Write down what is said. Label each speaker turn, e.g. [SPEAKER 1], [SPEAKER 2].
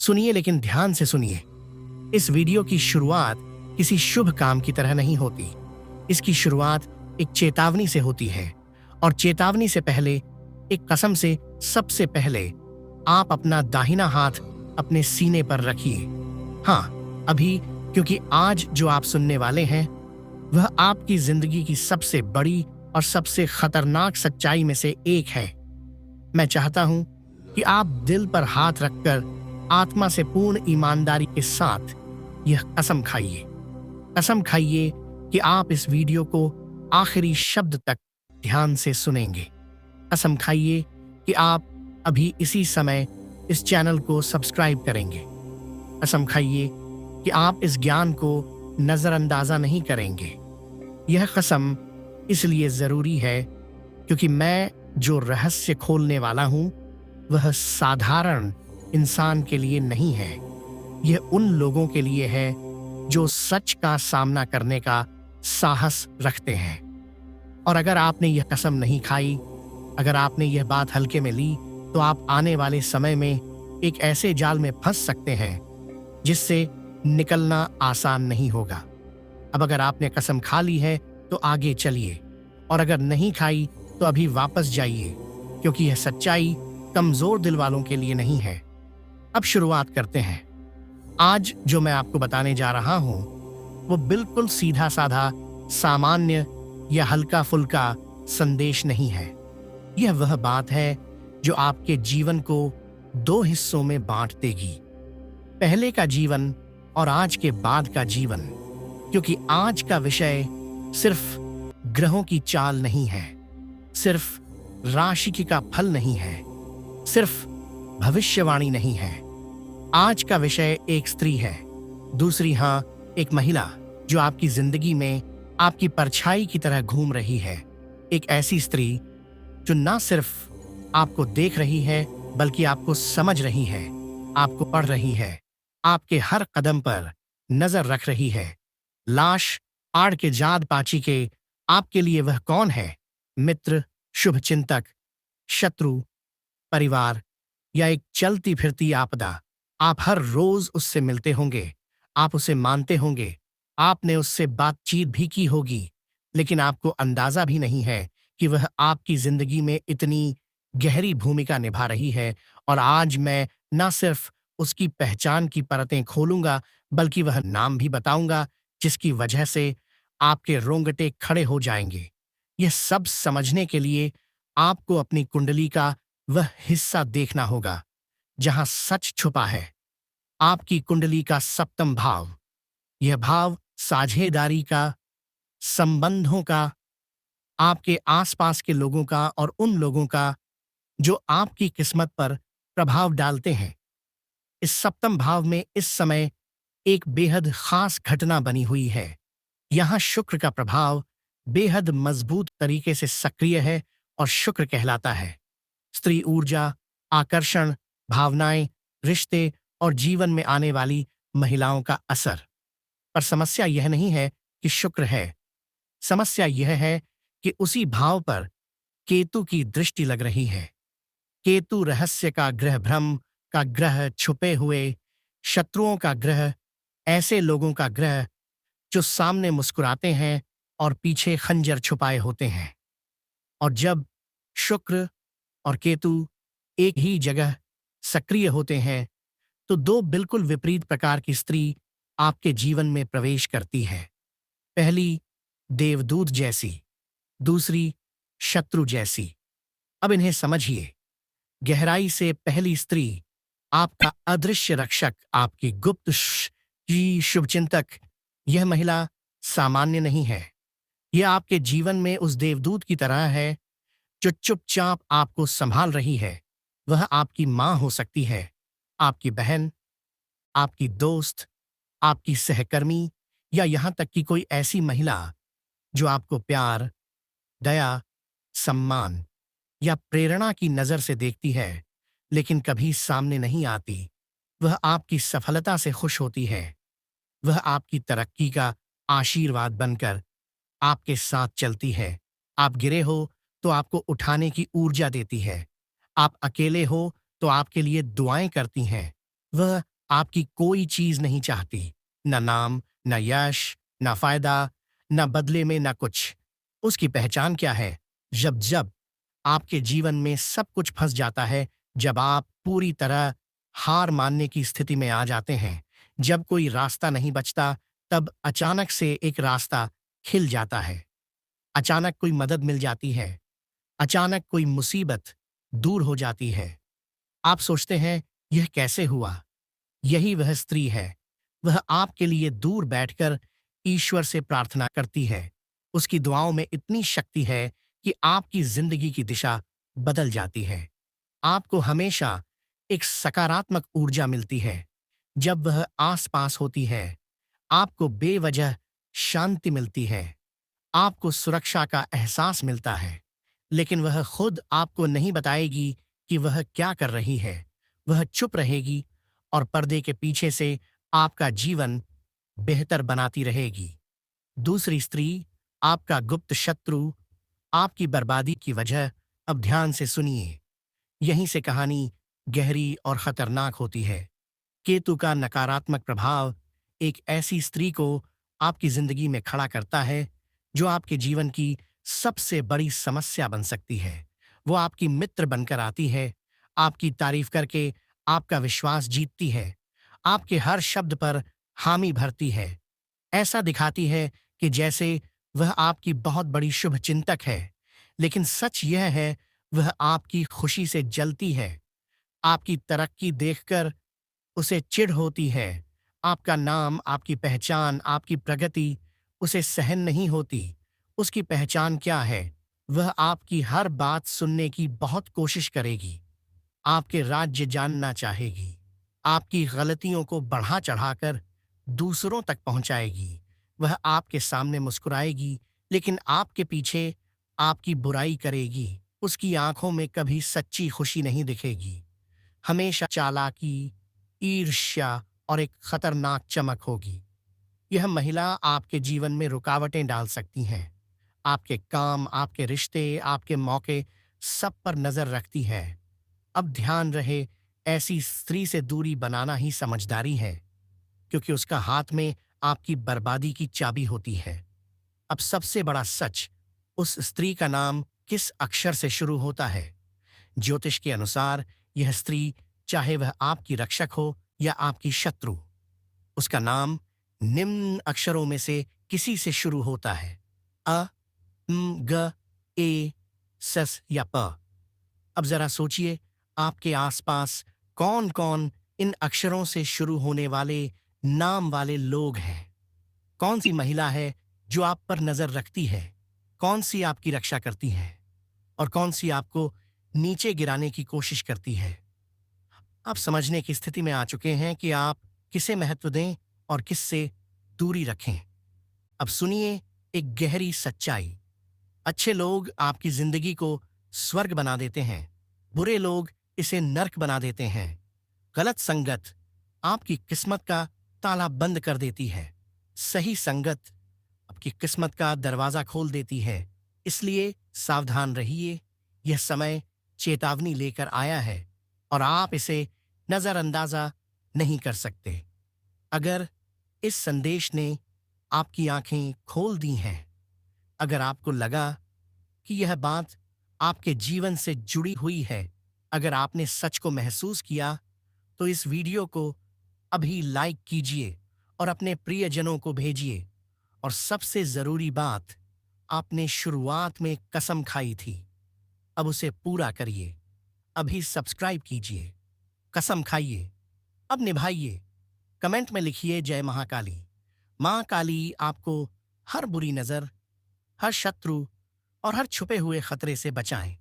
[SPEAKER 1] सुनिए, लेकिन ध्यान से सुनिए। इस वीडियो की शुरुआत किसी शुभ काम की तरह नहीं होती। इसकी शुरुआत एक चेतावनी से होती है, और चेतावनी से पहले एक कसम से। सबसे पहले आप अपना दाहिना हाथ अपने सीने पर रखिए। हाँ, अभी, क्योंकि आज जो आप सुनने वाले हैं वह आपकी जिंदगी की सबसे बड़ी और सबसे खतरनाक सच्चाई में से एक है। मैं चाहता हूं कि आप दिल पर हाथ रखकर आत्मा से पूर्ण ईमानदारी के साथ यह कसम खाइए। कसम खाइए कि आप इस वीडियो को आखिरी शब्द तक ध्यान से सुनेंगे। कसम खाइए कि आप अभी इसी समय इस चैनल को सब्सक्राइब करेंगे। कसम खाइए कि आप इस ज्ञान को नजरअंदाजा नहीं करेंगे। यह कसम इसलिए जरूरी है क्योंकि मैं जो रहस्य खोलने वाला हूं वह साधारण इंसान के लिए नहीं है। यह उन लोगों के लिए है जो सच का सामना करने का साहस रखते हैं। और अगर आपने यह कसम नहीं खाई, अगर आपने यह बात हल्के में ली, तो आप आने वाले समय में एक ऐसे जाल में फंस सकते हैं जिससे निकलना आसान नहीं होगा। अब अगर आपने कसम खा ली है तो आगे चलिए, और अगर नहीं खाई तो अभी वापस जाइए, क्योंकि यह सच्चाई कमजोर दिल वालों के लिए नहीं है। अब शुरुआत करते हैं। आज जो मैं आपको बताने जा रहा हूं वो बिल्कुल सीधा साधा, सामान्य या हल्का फुल्का संदेश नहीं है। यह वह बात है जो आपके जीवन को दो हिस्सों में बांट देगी, पहले का जीवन और आज के बाद का जीवन। क्योंकि आज का विषय सिर्फ ग्रहों की चाल नहीं है, सिर्फ राशि का फल नहीं है, सिर्फ भविष्यवाणी नहीं है। आज का विषय एक स्त्री है, दूसरी, हाँ, एक महिला जो आपकी जिंदगी में आपकी परछाई की तरह घूम रही है। एक ऐसी स्त्री जो ना सिर्फ आपको देख रही है बल्कि आपको समझ रही है, आपको पढ़ रही है, आपके हर कदम पर नजर रख रही है। लाश आड़ के जाद पाची के आपके लिए वह कौन है? मित्र, शुभचिंतक, शत्रु, परिवार या एक चलती फिरती आपदा? आप हर रोज उससे मिलते होंगे, आप उसे मानते होंगे, आपने उससे बातचीत भी की होगी, लेकिन आपको अंदाजा भी नहीं है कि वह आपकी जिंदगी में इतनी गहरी भूमिका निभा रही है। और आज मैं न सिर्फ उसकी पहचान की परतें खोलूंगा बल्कि वह नाम भी बताऊंगा जिसकी वजह से आपके रोंगटे खड़े हो जाएंगे। यह सब समझने के लिए आपको अपनी कुंडली का वह हिस्सा देखना होगा जहां सच छुपा है। आपकी कुंडली का सप्तम भाव, यह भाव साझेदारी का, संबंधों का, आपके आसपास के लोगों का और उन लोगों का जो आपकी किस्मत पर प्रभाव डालते हैं। इस सप्तम भाव में इस समय एक बेहद खास घटना बनी हुई है। यहां शुक्र का प्रभाव बेहद मजबूत तरीके से सक्रिय है और शुक्र कहलाता है स्त्री ऊर्जा, आकर्षण, भावनाएं, रिश्ते और जीवन में आने वाली महिलाओं का असर। पर समस्या यह नहीं है कि शुक्र है, समस्या यह है कि उसी भाव पर केतु की दृष्टि लग रही है। केतु रहस्य का ग्रह, भ्रम का ग्रह, छुपे हुए शत्रुओं का ग्रह, ऐसे लोगों का ग्रह जो सामने मुस्कुराते हैं और पीछे खंजर छुपाए होते हैं। और जब शुक्र और केतु एक ही जगह सक्रिय होते हैं तो दो बिल्कुल विपरीत प्रकार की स्त्री आपके जीवन में प्रवेश करती है। पहली देवदूत जैसी, दूसरी शत्रु जैसी। अब इन्हें समझिए गहराई से। पहली स्त्री आपका अदृश्य रक्षक, आपकी गुप्त की शुभचिंतक। यह महिला सामान्य नहीं है, यह आपके जीवन में उस देवदूत की तरह है जो चुपचाप आपको संभाल रही है। वह आपकी मां हो सकती है, आपकी बहन, आपकी दोस्त, आपकी सहकर्मी, या यहां तक कि कोई ऐसी महिला जो आपको प्यार, दया, सम्मान या प्रेरणा की नजर से देखती है लेकिन कभी सामने नहीं आती। वह आपकी सफलता से खुश होती है, वह आपकी तरक्की का आशीर्वाद बनकर आपके साथ चलती है। आप गिरे हो तो आपको उठाने की ऊर्जा देती है, आप अकेले हो तो आपके लिए दुआएं करती हैं। वह आपकी कोई चीज नहीं चाहती, न नाम, न यश, न फायदा, न बदले में न कुछ। उसकी पहचान क्या है? जब जब आपके जीवन में सब कुछ फंस जाता है, जब आप पूरी तरह हार मानने की स्थिति में आ जाते हैं, जब कोई रास्ता नहीं बचता, तब अचानक से एक रास्ता खिल जाता है। अचानक कोई मदद मिल जाती है। अचानक कोई मुसीबत दूर हो जाती है। आप सोचते हैं, यह कैसे हुआ? यही वह स्त्री है। वह आपके लिए दूर बैठकर ईश्वर से प्रार्थना करती है। उसकी दुआओं में इतनी शक्ति है कि आपकी जिंदगी की दिशा बदल जाती है। आपको हमेशा एक सकारात्मक ऊर्जा मिलती है। जब वह आसपास होती है, आपको बेवजह शांति मिलती है। आपको सुरक्षा का एहसास मिलता है। लेकिन वह खुद आपको नहीं बताएगी कि वह क्या कर रही है। वह चुप रहेगी और पर्दे के पीछे से आपका जीवन बेहतर बनाती रहेगी। दूसरी स्त्री, आपका गुप्त शत्रु, आपकी बर्बादी की वजह। अब ध्यान से सुनिए। यहीं से कहानी गहरी और खतरनाक होती है। केतु का नकारात्मक प्रभाव एक ऐसी स्त्री को आपकी जिंदगी में खड़ा करता है जो आपके जीवन की सबसे बड़ी समस्या बन सकती है। वो आपकी मित्र बनकर आती है, आपकी तारीफ करके आपका विश्वास जीतती है, आपके हर शब्द पर हामी भरती है। ऐसा दिखाती है कि जैसे वह आपकी बहुत बड़ी शुभ चिंतक है, लेकिन सच यह है, वह आपकी खुशी से जलती है। आपकी तरक्की देखकर उसे चिढ़ होती है। आपका नाम, आपकी पहचान, आपकी प्रगति उसे सहन नहीं होती। उसकी पहचान क्या है? वह आपकी हर बात सुनने की बहुत कोशिश करेगी। आपके राज्य जानना चाहेगी। आपकी गलतियों को बढ़ा चढ़ाकर दूसरों तक पहुंचाएगी। वह आपके सामने मुस्कुराएगी, लेकिन आपके पीछे आपकी बुराई करेगी। उसकी आंखों में कभी सच्ची खुशी नहीं दिखेगी। हमेशा चालाकी, ईर्ष्या और एक खतरनाक चमक होगी। यह महिला आपके जीवन में रुकावटें डाल सकती हैं। आपके काम, आपके रिश्ते, आपके मौके, सब पर नजर रखती है। अब ध्यान रहे, ऐसी स्त्री से दूरी बनाना ही समझदारी है, क्योंकि उसका हाथ में आपकी बर्बादी की चाबी होती है। अब सबसे बड़ा सच, उस स्त्री का नाम किस अक्षर से शुरू होता है? ज्योतिष के अनुसार यह स्त्री, चाहे वह आपकी रक्षक हो या आपकी शत्रु, उसका नाम निम्न अक्षरों में से किसी से शुरू होता है। अ, ग, ए, सस या प। अब जरा सोचिए, आपके आसपास कौन कौन इन अक्षरों से शुरू होने वाले नाम वाले लोग हैं? कौन सी महिला है जो आप पर नजर रखती है? कौन सी आपकी रक्षा करती है और कौन सी आपको नीचे गिराने की कोशिश करती है? आप समझने की स्थिति में आ चुके हैं कि आप किसे महत्व दें और किससे दूरी रखें। अब सुनिए एक गहरी सच्चाई। अच्छे लोग आपकी जिंदगी को स्वर्ग बना देते हैं, बुरे लोग इसे नर्क बना देते हैं। गलत संगत आपकी किस्मत का ताला बंद कर देती है। सही संगत आपकी किस्मत का दरवाजा खोल देती है। इसलिए सावधान रहिए। यह समय चेतावनी लेकर आया है और आप इसे नजरअंदाजा नहीं कर सकते। अगर इस संदेश ने आपकी आंखें खोल दी हैं, अगर आपको लगा कि यह बात आपके जीवन से जुड़ी हुई है, अगर आपने सच को महसूस किया, तो इस वीडियो को अभी लाइक कीजिए और अपने प्रियजनों को भेजिए। और सबसे जरूरी बात, आपने शुरुआत में कसम खाई थी, अब उसे पूरा करिए। अभी सब्सक्राइब कीजिए, कसम खाइए, अब निभाइए। कमेंट में लिखिए जय महाकाली। मां काली आपको हर बुरी नजर, हर शत्रु और हर छुपे हुए खतरे से बचाएं।